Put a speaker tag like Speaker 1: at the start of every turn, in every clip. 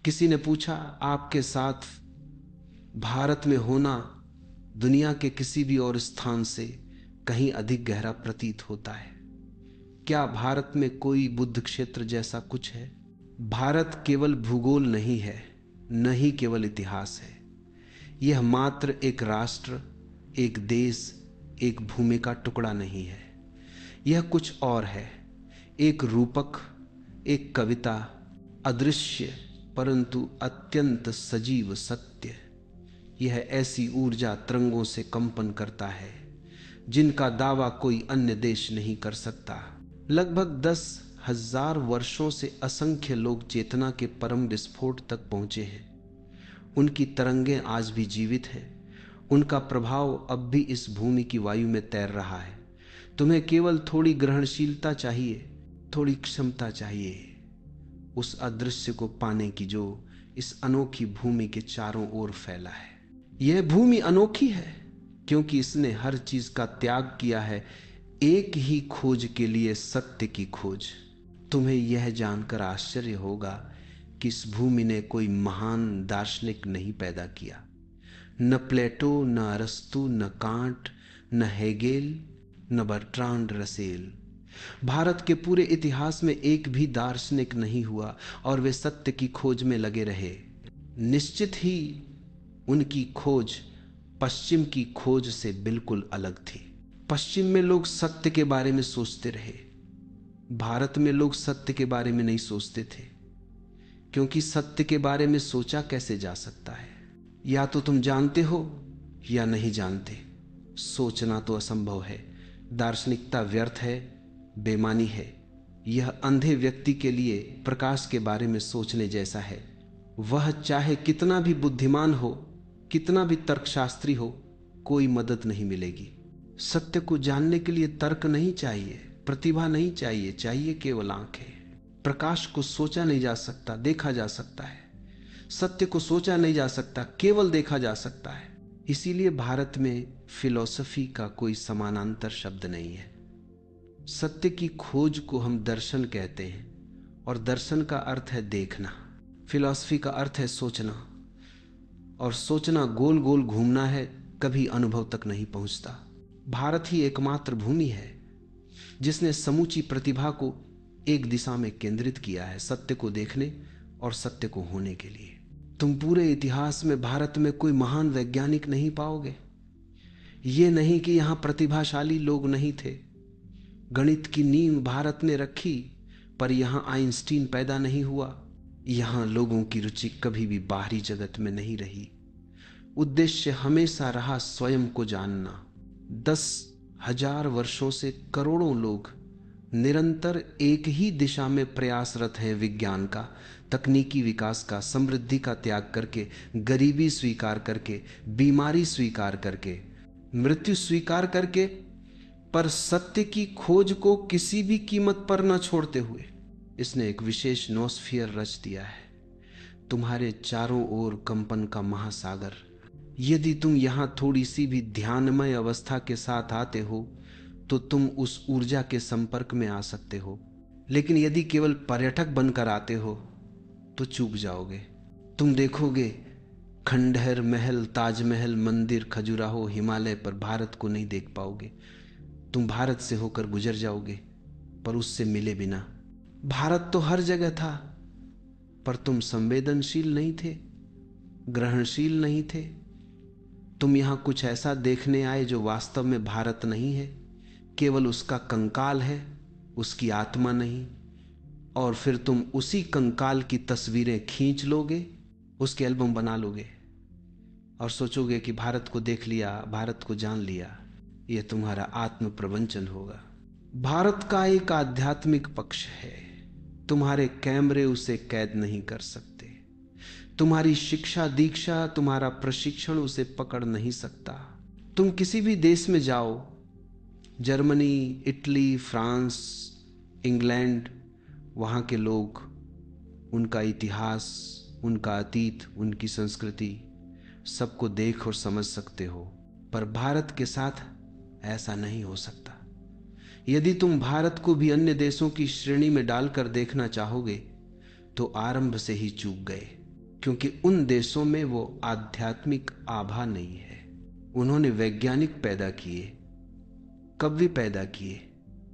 Speaker 1: किसी ने पूछा, आपके साथ भारत में होना दुनिया के किसी भी और स्थान से कहीं अधिक गहरा प्रतीत होता है? क्या भारत में कोई बुद्ध क्षेत्र जैसा कुछ है? भारत केवल भूगोल नहीं है, न ही केवल इतिहास है। यह मात्र एक राष्ट्र, एक देश, एक भूमि का टुकड़ा नहीं है। यह कुछ और है, एक रूपक, एक कविता, अदृश्य परंतु अत्यंत सजीव सत्य। यह ऐसी ऊर्जा तरंगों से कंपन करता है जिनका दावा कोई अन्य देश नहीं कर सकता। लगभग 10,000 वर्षों से असंख्य लोग चेतना के परम विस्फोट तक पहुंचे हैं। उनकी तरंगें आज भी जीवित हैं। उनका प्रभाव अब भी इस भूमि की वायु में तैर रहा है। तुम्हें केवल थोड़ी ग्रहणशीलता चाहिए, थोड़ी क्षमता चाहिए उस अदृश्य को पाने की जो इस अनोखी भूमि के चारों ओर फैला है। यह भूमि अनोखी है क्योंकि इसने हर चीज का त्याग किया है एक ही खोज के लिए, सत्य की खोज। तुम्हें यह जानकर आश्चर्य होगा कि इस भूमि ने कोई महान दार्शनिक नहीं पैदा किया। न प्लेटो, न अरस्तु, न कांट, न हेगेल, न बर्ट्रांड रसेल। भारत के पूरे इतिहास में एक भी दार्शनिक नहीं हुआ और वे सत्य की खोज में लगे रहे। निश्चित ही उनकी खोज पश्चिम की खोज से बिल्कुल अलग थी। पश्चिम में लोग सत्य के बारे में सोचते रहे, भारत में लोग सत्य के बारे में नहीं सोचते थे, क्योंकि सत्य के बारे में सोचा कैसे जा सकता है? या तो तुम जानते हो या नहीं जानते। सोचना तो असंभव है। दार्शनिकता व्यर्थ है, बेमानी है। यह अंधे व्यक्ति के लिए प्रकाश के बारे में सोचने जैसा है। वह चाहे कितना भी बुद्धिमान हो, कितना भी तर्कशास्त्री हो, कोई मदद नहीं मिलेगी। सत्य को जानने के लिए तर्क नहीं चाहिए, प्रतिभा नहीं चाहिए, चाहिए केवल आंखें। प्रकाश को सोचा नहीं जा सकता, देखा जा सकता है। सत्य को सोचा नहीं जा सकता, केवल देखा जा सकता है। इसीलिए भारत में फिलॉसफी का कोई समानांतर शब्द नहीं है। सत्य की खोज को हम दर्शन कहते हैं और दर्शन का अर्थ है देखना। फिलॉसफी का अर्थ है सोचना, और सोचना गोल गोल घूमना है, कभी अनुभव तक नहीं पहुंचता। भारत ही एकमात्र भूमि है जिसने समूची प्रतिभा को एक दिशा में केंद्रित किया है, सत्य को देखने और सत्य को होने के लिए। तुम पूरे इतिहास में भारत में कोई महान वैज्ञानिक नहीं पाओगे। ये नहीं कि यहां प्रतिभाशाली लोग नहीं थे। गणित की नींव भारत ने रखी, पर यहां आइंस्टीन पैदा नहीं हुआ। यहां लोगों की रुचि कभी भी बाहरी जगत में नहीं रही। उद्देश्य हमेशा रहा स्वयं को जानना। 10,000 वर्षों से करोड़ों लोग निरंतर एक ही दिशा में प्रयासरत हैं, विज्ञान का, तकनीकी विकास का, समृद्धि का त्याग करके, गरीबी स्वीकार करके, बीमारी स्वीकार करके, मृत्यु स्वीकार करके, पर सत्य की खोज को किसी भी कीमत पर न छोड़ते हुए इसने एक विशेष नोस्फियर रच दिया है, तुम्हारे चारों ओर कंपन का महासागर। यदि तुम यहां थोड़ी सी भी ध्यानमय अवस्था के साथ आते हो तो तुम उस ऊर्जा के संपर्क में आ सकते हो, लेकिन यदि केवल पर्यटक बनकर आते हो तो चूक जाओगे। तुम देखोगे खंडहर, महल, ताजमहल, मंदिर, खजुराहो, हिमालय, पर भारत को नहीं देख पाओगे। तुम भारत से होकर गुजर जाओगे पर उससे मिले बिना। भारत तो हर जगह था, पर तुम संवेदनशील नहीं थे, ग्रहणशील नहीं थे। तुम यहां कुछ ऐसा देखने आए जो वास्तव में भारत नहीं है, केवल उसका कंकाल है, उसकी आत्मा नहीं। और फिर तुम उसी कंकाल की तस्वीरें खींच लोगे, उसके एल्बम बना लोगे और सोचोगे कि भारत को देख लिया, भारत को जान लिया। यह तुम्हारा आत्म प्रवंचन होगा। भारत का एक आध्यात्मिक पक्ष है, तुम्हारे कैमरे उसे कैद नहीं कर सकते। तुम्हारी शिक्षा दीक्षा, तुम्हारा प्रशिक्षण उसे पकड़ नहीं सकता। तुम किसी भी देश में जाओ, जर्मनी, इटली, फ्रांस, इंग्लैंड, वहाँ के लोग, उनका इतिहास, उनका अतीत, उनकी संस्कृति, सबको देख और समझ सकते हो। पर भारत के साथ ऐसा नहीं हो सकता। यदि तुम भारत को भी अन्य देशों की श्रेणी में डालकर देखना चाहोगे तो आरंभ से ही चूक गए। क्योंकि उन देशों में वो आध्यात्मिक आभा नहीं है। उन्होंने वैज्ञानिक पैदा किए, कवि पैदा किए,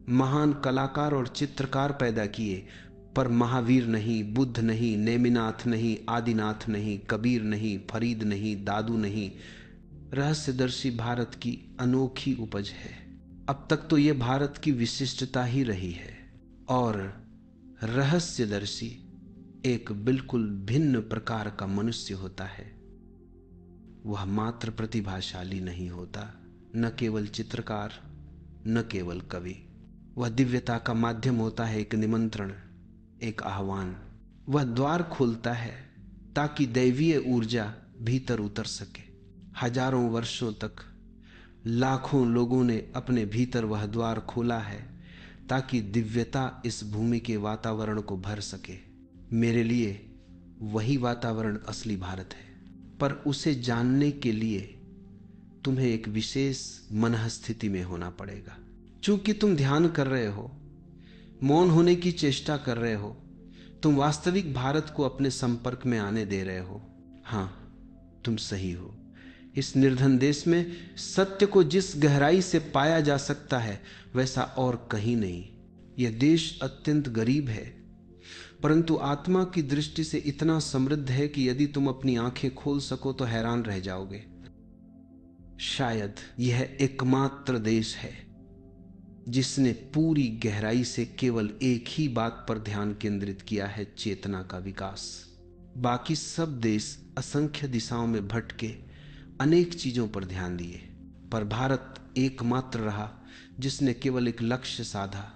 Speaker 1: महान कलाकार और चित्रकार पैदा किए, पर महावीर नहीं, बुद्ध नहीं, नेमिनाथ नहीं, आदिनाथ नहीं, कबीर नहीं, फरीद नहीं, दादू नहीं। रहस्यदर्शी भारत की अनोखी उपज है। अब तक तो यह भारत की विशिष्टता ही रही है। और रहस्यदर्शी एक बिल्कुल भिन्न प्रकार का मनुष्य होता है। वह मात्र प्रतिभाशाली नहीं होता, न केवल चित्रकार, न केवल कवि। वह दिव्यता का माध्यम होता है, एक निमंत्रण, एक आह्वान। वह द्वार खोलता है ताकि दैवीय ऊर्जा भीतर उतर सके। हजारों वर्षों तक लाखों लोगों ने अपने भीतर वह द्वार खोला है ताकि दिव्यता इस भूमि के वातावरण को भर सके। मेरे लिए वही वातावरण असली भारत है। पर उसे जानने के लिए तुम्हें एक विशेष मनःस्थिति में होना पड़ेगा। चूंकि तुम ध्यान कर रहे हो, मौन होने की चेष्टा कर रहे हो, तुम वास्तविक भारत को अपने संपर्क में आने दे रहे हो। हाँ, तुम सही हो। इस निर्धन देश में सत्य को जिस गहराई से पाया जा सकता है वैसा और कहीं नहीं। यह देश अत्यंत गरीब है, परंतु आत्मा की दृष्टि से इतना समृद्ध है कि यदि तुम अपनी आंखें खोल सको तो हैरान रह जाओगे। शायद यह एकमात्र देश है जिसने पूरी गहराई से केवल एक ही बात पर ध्यान केंद्रित किया है, चेतना का विकास। बाकी सब देश असंख्य दिशाओं में भटके अनेक चीजों पर ध्यान दिए, पर भारत एकमात्र रहा जिसने केवल एक लक्ष्य साधा,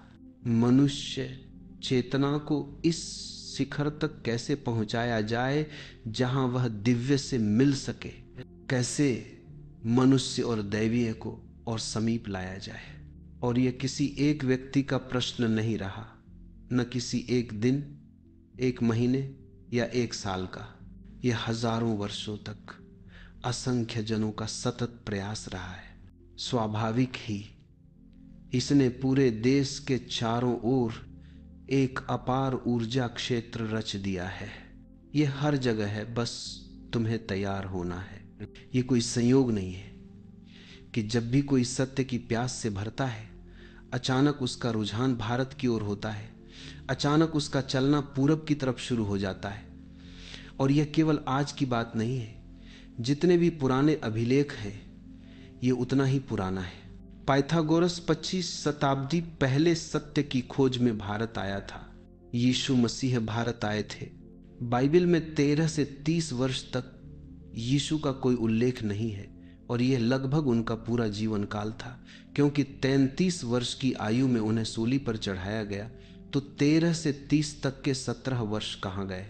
Speaker 1: मनुष्य चेतना को इस शिखर तक कैसे पहुंचाया जाए जहां वह दिव्य से मिल सके, कैसे मनुष्य और दैवीय को और समीप लाया जाए। और यह किसी एक व्यक्ति का प्रश्न नहीं रहा, न किसी एक दिन, एक महीने या एक साल का। यह हजारों वर्षों तक असंख्य जनों का सतत प्रयास रहा है। स्वाभाविक ही इसने पूरे देश के चारों ओर एक अपार ऊर्जा क्षेत्र रच दिया है। यह हर जगह है, बस तुम्हें तैयार होना है। यह कोई संयोग नहीं है कि जब भी कोई सत्य की प्यास से भरता है, अचानक उसका रुझान भारत की ओर होता है, अचानक उसका चलना पूरब की तरफ शुरू हो जाता है। और यह केवल आज की बात नहीं है, जितने भी पुराने अभिलेख हैं यह उतना ही पुराना है। पाइथागोरस 25 शताब्दी पहले सत्य की खोज में भारत आया था। यीशु मसीह भारत आए थे। बाइबल में 13 से 30 वर्ष तक यीशु का कोई उल्लेख नहीं है, और यह लगभग उनका पूरा जीवन काल था, क्योंकि 33 वर्ष की आयु में उन्हें सूली पर चढ़ाया गया। तो 13 से 30 तक के 17 वर्ष कहाँ गए?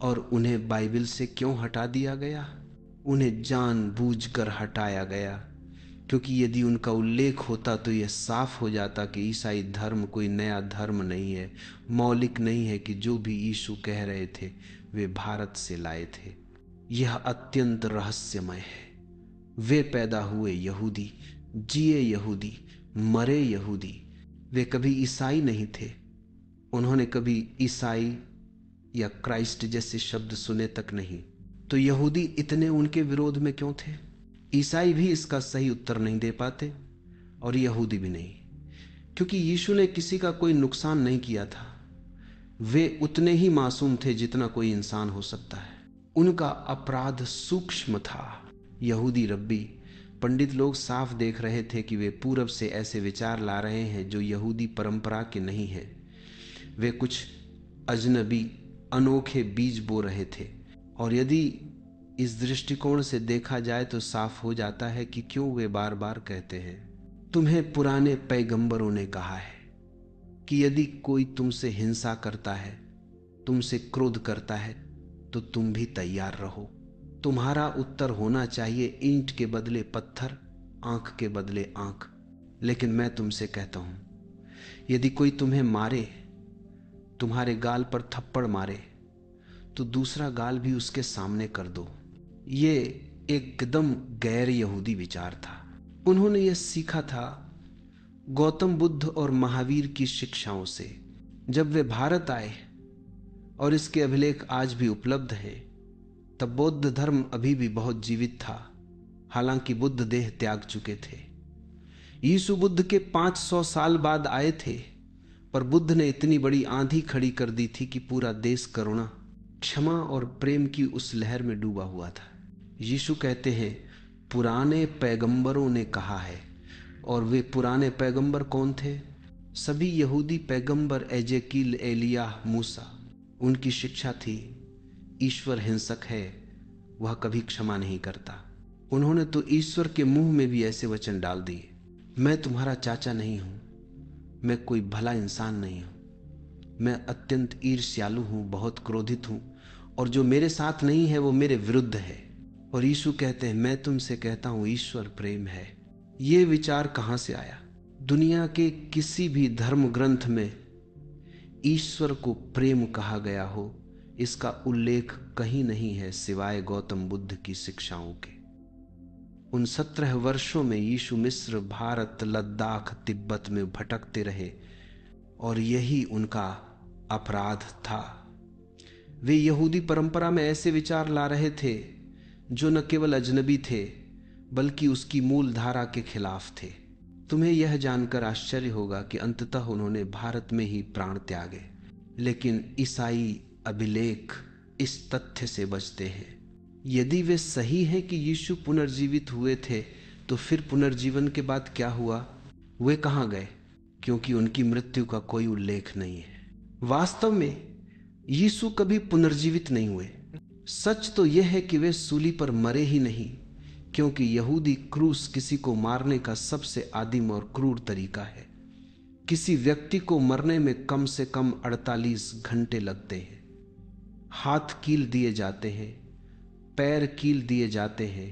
Speaker 1: और उन्हें बाइबल से क्यों हटा दिया गया? उन्हें जानबूझकर हटाया गया, क्योंकि यदि उनका उल्लेख होता तो यह साफ हो जाता कि ईसाई धर्म कोई नया धर्म नहीं है, मौलिक नहीं है, कि जो भी यीशु कह रहे थे वे भारत से लाए थे। यह अत्यंत रहस्यमय है। वे पैदा हुए यहूदी, जिए यहूदी, मरे यहूदी। वे कभी ईसाई नहीं थे। उन्होंने कभी ईसाई या क्राइस्ट जैसे शब्द सुने तक नहीं। तो यहूदी इतने उनके विरोध में क्यों थे? ईसाई भी इसका सही उत्तर नहीं दे पाते, और यहूदी भी नहीं, क्योंकि यीशु ने किसी का कोई नुकसान नहीं किया था। वे उतने ही मासूम थे जितना कोई इंसान हो सकता है। उनका अपराध सूक्ष्म था। यहूदी रब्बी, पंडित लोग साफ देख रहे थे कि वे पूरब से ऐसे विचार ला रहे हैं जो यहूदी परंपरा के नहीं है। वे कुछ अजनबी अनोखे बीज बो रहे थे। और यदि इस दृष्टिकोण से देखा जाए तो साफ हो जाता है कि क्यों वे बार बार कहते हैं, तुम्हें पुराने पैगंबरों ने कहा है कि यदि कोई तुमसे हिंसा करता है, तुमसे क्रोध करता है, तो तुम भी तैयार रहो। तुम्हारा उत्तर होना चाहिए ईंट के बदले पत्थर, आंख के बदले आंख। लेकिन मैं तुमसे कहता हूं, यदि कोई तुम्हें मारे, तुम्हारे गाल पर थप्पड़ मारे, तो दूसरा गाल भी उसके सामने कर दो। ये एकदम गैर यहूदी विचार था। उन्होंने यह सीखा था गौतम बुद्ध और महावीर की शिक्षाओं से। जब वे भारत आए, और इसके अभिलेख आज भी उपलब्ध हैं, तब बौद्ध धर्म अभी भी बहुत जीवित था, हालांकि बुद्ध देह त्याग चुके थे। यीशु बुद्ध के 500 साल बाद आए थे, पर बुद्ध ने इतनी बड़ी आंधी खड़ी कर दी थी कि पूरा देश करुणा, क्षमा और प्रेम की उस लहर में डूबा हुआ था। यीशु कहते हैं, पुराने पैगंबरों ने कहा है। और वे पुराने पैगंबर कौन थे? सभी यहूदी पैगंबर, एजेकील, एलियाह, मूसा। उनकी शिक्षा थी, ईश्वर हिंसक है, वह कभी क्षमा नहीं करता। उन्होंने तो ईश्वर के मुंह में भी ऐसे वचन डाल दिए, मैं तुम्हारा चाचा नहीं हूं, मैं कोई भला इंसान नहीं हूं, मैं अत्यंत ईर्ष्यालु हूं, बहुत क्रोधित हूं, और जो मेरे साथ नहीं है वो मेरे विरुद्ध है। और यीशु कहते हैं, मैं तुमसे कहता हूं ईश्वर प्रेम है। ये विचार कहां से आया? दुनिया के किसी भी धर्म ग्रंथ में ईश्वर को प्रेम कहा गया हो, इसका उल्लेख कहीं नहीं है सिवाय गौतम बुद्ध की शिक्षाओं के। उन 17 वर्षों में यीशु मिस्र, भारत, लद्दाख, तिब्बत में भटकते रहे, और यही उनका अपराध था। वे यहूदी परंपरा में ऐसे विचार ला रहे थे जो न केवल अजनबी थे बल्कि उसकी मूल धारा के खिलाफ थे। तुम्हें यह जानकर आश्चर्य होगा कि अंततः उन्होंने भारत में ही प्राण त्यागे, लेकिन ईसाई अभिलेख इस तथ्य से बचते हैं। यदि वे सही हैं कि यीशु पुनर्जीवित हुए थे, तो फिर पुनर्जीवन के बाद क्या हुआ? वे कहाँ गए? क्योंकि उनकी मृत्यु का कोई उल्लेख नहीं है। वास्तव में यीशु कभी पुनर्जीवित नहीं हुए। सच तो यह है कि वे सूली पर मरे ही नहीं, क्योंकि यहूदी क्रूस किसी को मारने का सबसे आदिम और क्रूर तरीका है। किसी व्यक्ति को मरने में कम से कम 48 घंटे लगते हैं। हाथ कील दिए जाते हैं, पैर कील दिए जाते हैं,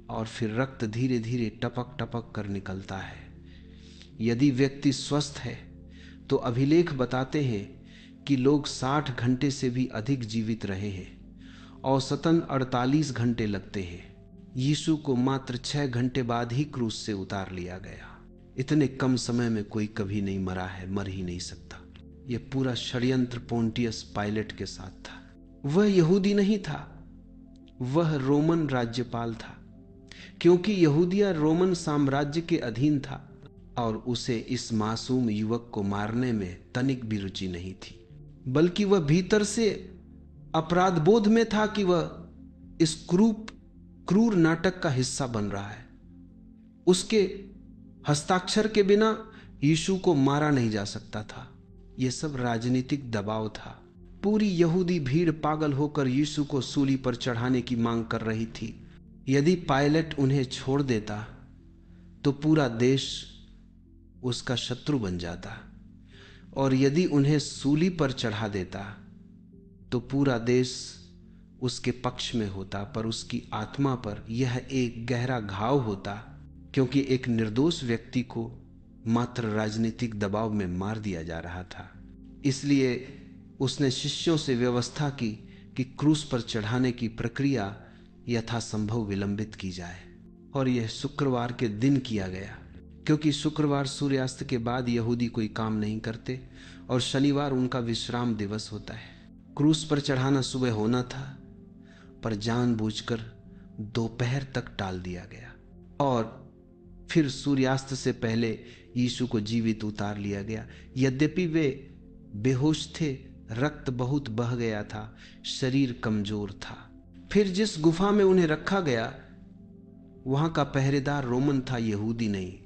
Speaker 1: और फिर रक्त धीरे धीरे टपक टपक कर निकलता है। यदि व्यक्ति स्वस्थ है तो अभिलेख बताते हैं कि लोग 60 घंटे से भी अधिक जीवित रहे हैं। औसतन 48 घंटे लगते हैं। यीशु को मात्र 6 घंटे बाद ही क्रूस से उतार लिया गया। इतने कम समय में कोई कभी नहीं मरा है, मर ही नहीं सकता। यह पूरा षड्यंत्र पोंटियस पायलट के साथ था। वह यहूदी नहीं था, वह रोमन राज्यपाल था, क्योंकि यहूदिया रोमन साम्राज्य के अधीन था, और उसे इस मासूम युवक को मारने में तनिक भी रुचि नहीं थी, बल्कि वह भीतर से अपराध बोध में था कि वह इस क्रूर नाटक का हिस्सा बन रहा है। उसके हस्ताक्षर के बिना यीशु को मारा नहीं जा सकता था। यह सब राजनीतिक दबाव था। पूरी यहूदी भीड़ पागल होकर यीशु को सूली पर चढ़ाने की मांग कर रही थी। यदि पायलट उन्हें छोड़ देता तो पूरा देश उसका शत्रु बन जाता, और यदि उन्हें सूली पर चढ़ा देता तो पूरा देश उसके पक्ष में होता, पर उसकी आत्मा पर यह एक गहरा घाव होता, क्योंकि एक निर्दोष व्यक्ति को मात्र राजनीतिक दबाव में मार दिया जा रहा था। इसलिए उसने शिष्यों से व्यवस्था की कि क्रूस पर चढ़ाने की प्रक्रिया यथासंभव विलंबित की जाए, और यह शुक्रवार के दिन किया गया, क्योंकि शुक्रवार सूर्यास्त के बाद यहूदी कोई काम नहीं करते और शनिवार उनका विश्राम दिवस होता है। क्रूस पर चढ़ाना सुबह होना था, पर जानबूझकर दोपहर तक टाल दिया गया, और फिर सूर्यास्त से पहले यीशु को जीवित उतार लिया गया। यद्यपि वे बेहोश थे, रक्त बहुत बह गया था, शरीर कमजोर था। फिर जिस गुफा में उन्हें रखा गया वहां का पहरेदार रोमन था, यहूदी नहीं।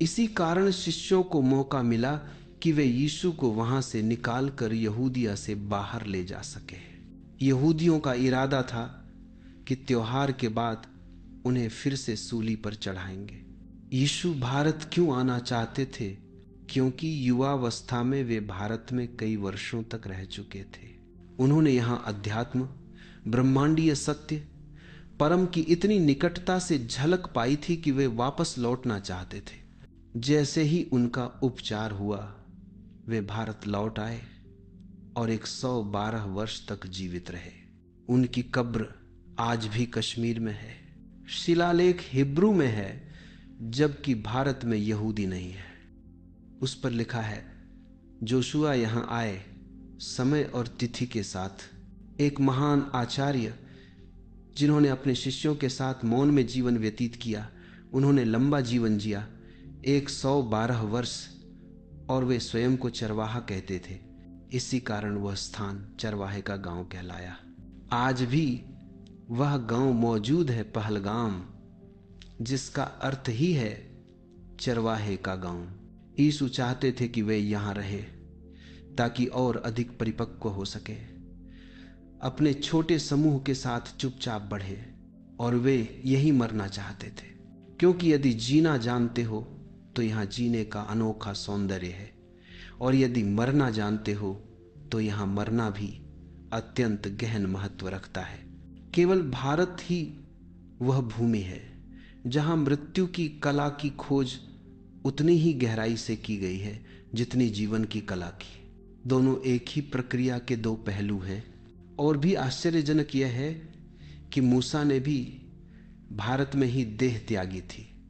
Speaker 1: इसी कारण शिष्यों को मौका मिला कि वे यीशु को वहां से निकालकर यहूदिया से बाहर ले जा सके। यहूदियों का इरादा था कि त्योहार के बाद उन्हें फिर से सूली पर चढ़ाएंगे। यीशु भारत क्यों आना चाहते थे? क्योंकि युवावस्था में वे भारत में कई वर्षों तक रह चुके थे। उन्होंने यहां अध्यात्म, ब्रह्मांडीय सत्य, परम की इतनी निकटता से झलक पाई थी कि वे वापस लौटना चाहते थे। जैसे ही उनका उपचार हुआ वे भारत लौट आए और 112 वर्ष तक जीवित रहे। उनकी कब्र आज भी कश्मीर में है। शिलालेख हिब्रू में है, जबकि भारत में यहूदी नहीं है। उस पर लिखा है, जोशुआ यहां आए, समय और तिथि के साथ एक महान आचार्य जिन्होंने अपने शिष्यों के साथ मौन में जीवन व्यतीत किया, उन्होंने लंबा जीवन जिया, 112 वर्ष, और वे स्वयं को चरवाहा कहते थे। इसी कारण वह स्थान चरवाहे का गांव कहलाया। आज भी वह गांव मौजूद है, पहलगाम, जिसका अर्थ ही है चरवाहे का गांव। यीशु चाहते थे कि वे यहां रहे ताकि और अधिक परिपक्व हो सके, अपने छोटे समूह के साथ चुपचाप बढ़े, और वे यही मरना चाहते थे, क्योंकि यदि जीना जानते हो तो यहां जीने का अनोखा सौंदर्य है, और यदि मरना जानते हो तो यहां मरना भी अत्यंत गहन महत्व रखता है। केवल भारत ही वह भूमि है जहां मृत्यु की कला की खोज उतनी ही गहराई से की गई है जितनी जीवन की कला की। दोनों एक ही प्रक्रिया के दो पहलू हैं। और भी आश्चर्यजनक यह है कि मूसा ने भी भारत में ही देह त्यागी थी,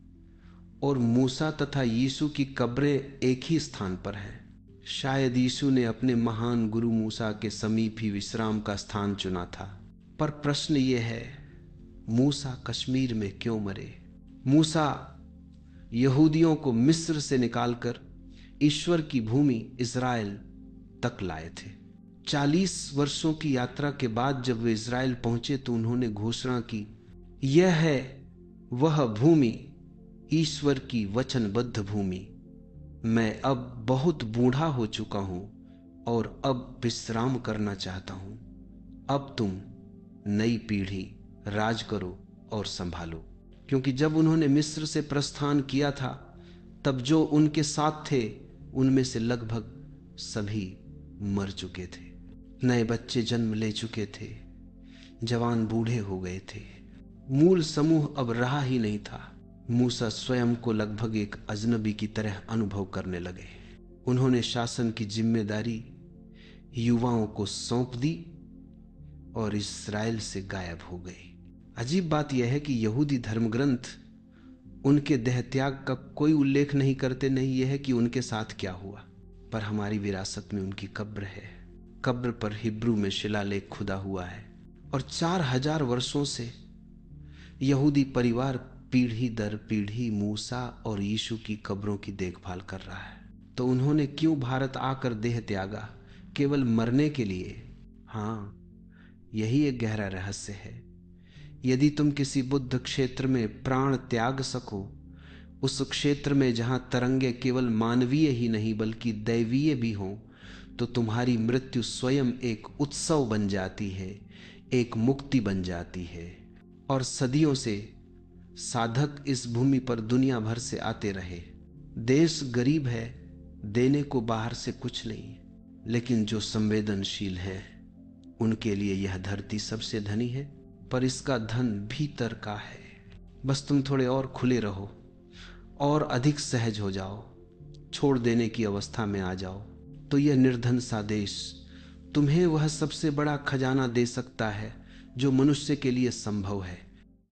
Speaker 1: और मूसा तथा यीशु की कब्रें एक ही स्थान पर हैं। शायद यीशु ने अपने महान गुरु मूसा के समीप ही विश्राम का स्थान चुना था। पर प्रश्न यह है, मूसा कश्मीर में क्यों मरे? मूसा यहूदियों को मिस्र से निकालकर ईश्वर की भूमि इज़राइल तक लाए थे। 40 वर्षों की यात्रा के बाद जब वे इज़राइल पहुंचे तो उन्होंने घोषणा की, यह है वह भूमि, ईश्वर की वचनबद्ध भूमि। मैं अब बहुत बूढ़ा हो चुका हूं और अब विश्राम करना चाहता हूं। अब तुम नई पीढ़ी राज करो और संभालो। क्योंकि जब उन्होंने मिस्र से प्रस्थान किया था तब जो उनके साथ थे उनमें से लगभग सभी मर चुके थे। नए बच्चे जन्म ले चुके थे, जवान बूढ़े हो गए थे, मूल समूह अब रहा ही नहीं था। मूसा स्वयं को लगभग एक अजनबी की तरह अनुभव करने लगे। उन्होंने शासन की जिम्मेदारी युवाओं को सौंप दी और इस्राएल से गायब हो गए। अजीब बात यह है कि यहूदी धर्मग्रंथ उनके देह त्याग का कोई उल्लेख नहीं करते, नहीं यह है कि उनके साथ क्या हुआ, पर हमारी विरासत में उनकी कब्र है। कब्र पर हिब्रू में शिलालेख खुदा हुआ है, और 4000 वर्षों से यहूदी परिवार पीढ़ी दर पीढ़ी मूसा और यीशु की कब्रों की देखभाल कर रहा है। तो उन्होंने क्यों भारत आकर देह त्यागा? केवल मरने के लिए? हाँ, यही एक गहरा रहस्य है। यदि तुम किसी बुद्ध क्षेत्र में प्राण त्याग सको, उस क्षेत्र में जहां तरंगे केवल मानवीय ही नहीं बल्कि दैवीय भी हों, तो तुम्हारी मृत्यु स्वयं एक उत्सव बन जाती है, एक मुक्ति बन जाती है। और सदियों से साधक इस भूमि पर दुनिया भर से आते रहे। देश गरीब है, देने को बाहर से कुछ नहीं, लेकिन जो संवेदनशील है उनके लिए यह धरती सबसे धनी है। पर इसका धन भीतर का है। बस तुम थोड़े और खुले रहो और अधिक सहज हो जाओ, छोड़ देने की अवस्था में आ जाओ, तो यह निर्धन सा देश तुम्हें वह सबसे बड़ा खजाना दे सकता है जो मनुष्य के लिए संभव है।